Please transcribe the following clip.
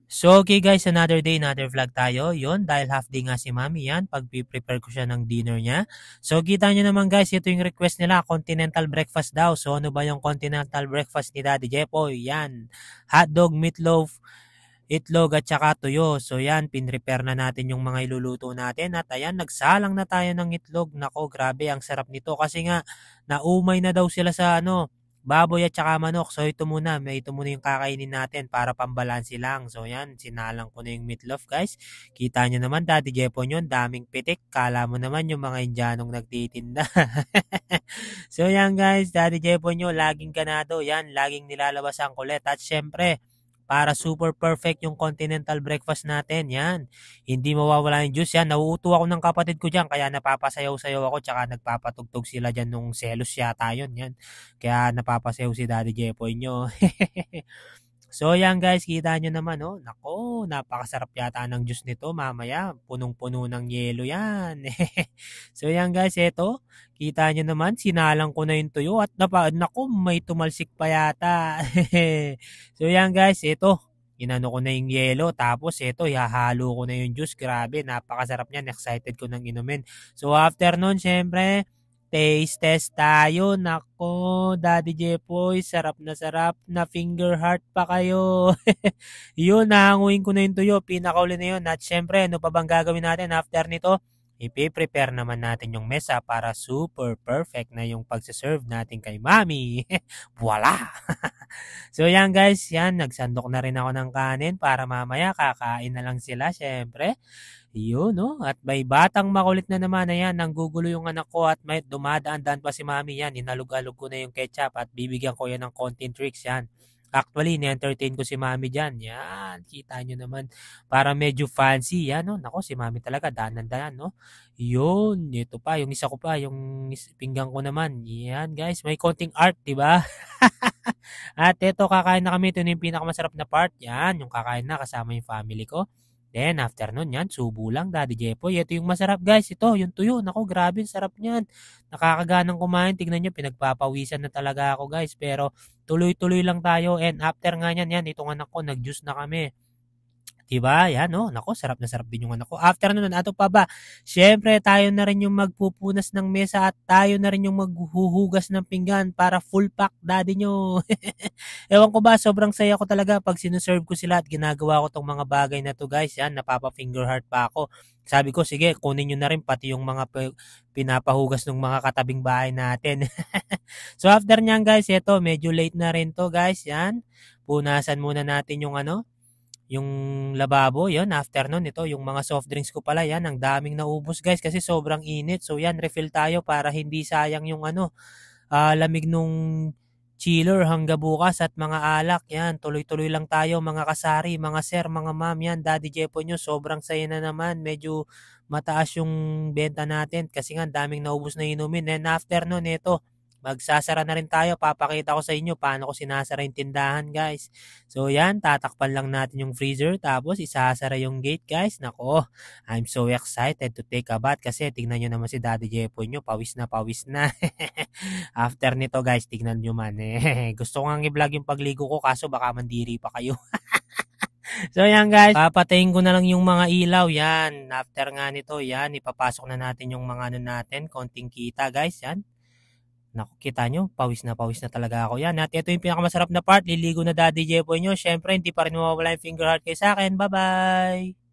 So, okay guys, another day, another vlog tayo. Yun, dahil half day nga si Mami yan, pag-prepare ko siya ng dinner niya. So, kita nyo naman guys, ito yung request nila, continental breakfast daw. So, ano ba yung continental breakfast ni Daddy Jepoy? Yan, hotdog, meatloaf, itlog at saka tuyo. So, yan, pinrepare na natin yung mga iluluto natin. At ayan, nagsalang na tayo ng itlog. Nako, grabe, ang sarap nito. Kasi nga, naumay na daw sila sa baboy at saka manok. So ito muna yung kakainin natin para pambalansi lang. So yan, sinalang ko na yung meatloaf guys. Kita nyo naman, Daddy Jepon yun, daming pitik. Kala mo naman yung mga Indianong nagtitinda. So yan guys, Daddy Jepon nyo, laging ganado. Yan, laging nilalabas ang kulit. At syempre, para super perfect yung continental breakfast natin. Yan. Hindi mawawala yung juice. Yan. Nauuto ako ng kapatid ko dyan. Kaya napapasayaw-sayaw ako. Tsaka nagpapatugtog sila dyan nung selos yata yun. Yan. Kaya napapasayaw si Daddy Jepoy nyo. So yan guys, kita nyo naman oh. Nako, napakasarap yata ng juice nito mamaya. Punong-puno ng yelo yan. So yan guys, eto. Kita nyo naman, sinalang ko na yung tuyo at nako, may tumalsik pa yata. So yan guys, eto. Inano ko na yung yelo, tapos eto, ihahalo ko na yung juice. Grabe, napakasarap niyan. Excited ko nang inumin. So after nun, syempre, taste test tayo. Nako, Daddy Jepoy, sarap na finger heart pa kayo. Yun, nahanguin ko na yung tuyo. Pinakauli na yun. At syempre, ano pa bang gagawin natin after nito? Ipi-prepare naman natin yung mesa para super perfect na yung pagsaserve natin kay Mami. Voila! So yan guys, yan, nagsandok na rin ako ng kanin para mamaya kakain na lang sila syempre. Yun, no? At may batang makulit na naman na yan, nanggugulo yung anak ko at may dumadaan-daan pa si Mami yan. Inalog-alog ko na yung ketchup at bibigyan ko yan ng content tricks yan. Actually, ni-entertain ko si Mami dyan. Yan, kita nyo naman. Para medyo fancy. Yan, no? Nako, si Mami talaga, danan-danan, no? Yun, ito pa, yung isa ko pa, yung pinggan ko naman. Yan, guys, may konting art, di ba? At ito, kakain na kami. Ito na yung pinakamasarap na part. Yan, yung kakain na kasama yung family ko. Then, after nun yan, subo lang, Daddy Jepoy. Ito yung masarap, guys. Ito, yung tuyo. Naku, grabe, sarap niyan. Nakakaganang kumain. Tignan nyo, pinagpapawisan na talaga ako, guys. Pero, tuloy-tuloy lang tayo. And after nga yan, itong anak ko, nag-juice na kami. Diba? Yan, no? Nako, sarap na sarap din yung anak ko. After nun, ato pa ba? Siyempre, tayo na rin yung magpupunas ng mesa at tayo na rin yung maghuhugas ng pinggan para full pack, daddy nyo. Ewan ko ba, sobrang saya ko talaga pag sinuserve ko sila at ginagawa ko tong mga bagay na to, guys. Yan, napapa-finger heart pa ako. Sabi ko, sige, kunin nyo na rin pati yung mga pinapahugas ng mga katabing bahay natin. So, after nyan, guys, eto, medyo late na rin to, guys. Yan, punasan muna natin yung lababo, yon after nun, ito, yung mga soft drinks ko pala, yan, ang daming naubos guys kasi sobrang init. So yan, refill tayo para hindi sayang yung lamig nung chiller hangga bukas at mga alak. Yan, tuloy-tuloy lang tayo mga kasari, mga sir, mga ma'am, yan, Daddy Jepo nyo, sobrang saya na naman. Medyo mataas yung benta natin kasi nga daming naubos na inumin. And after nun, ito, magsasara na rin tayo. Papakita ko sa inyo paano ko sinasara yung tindahan, guys. So, yan. Tatakpan lang natin yung freezer. Tapos, isasara yung gate, guys. Nako, I'm so excited to take a bath kasi tignan nyo naman si Daddy Jepoy nyo. Pawis na, pawis na. After nito, guys, tignan nyo man. Gusto ko nga i-vlog yung pagligo ko kaso baka mandiri pa kayo. So yan guys, papatayin ko na lang yung mga ilaw. Yan, after nga nito, yan, ipapasok na natin yung mga natin, konting kita guys, yan. Naku, kita nyo, pawis na talaga ako yan. At ito yung pinakamasarap na part, liligo na Daddy Jepoy nyo. Syempre, hindi pa rin mawawala yung finger heart kayo sa akin. Bye-bye!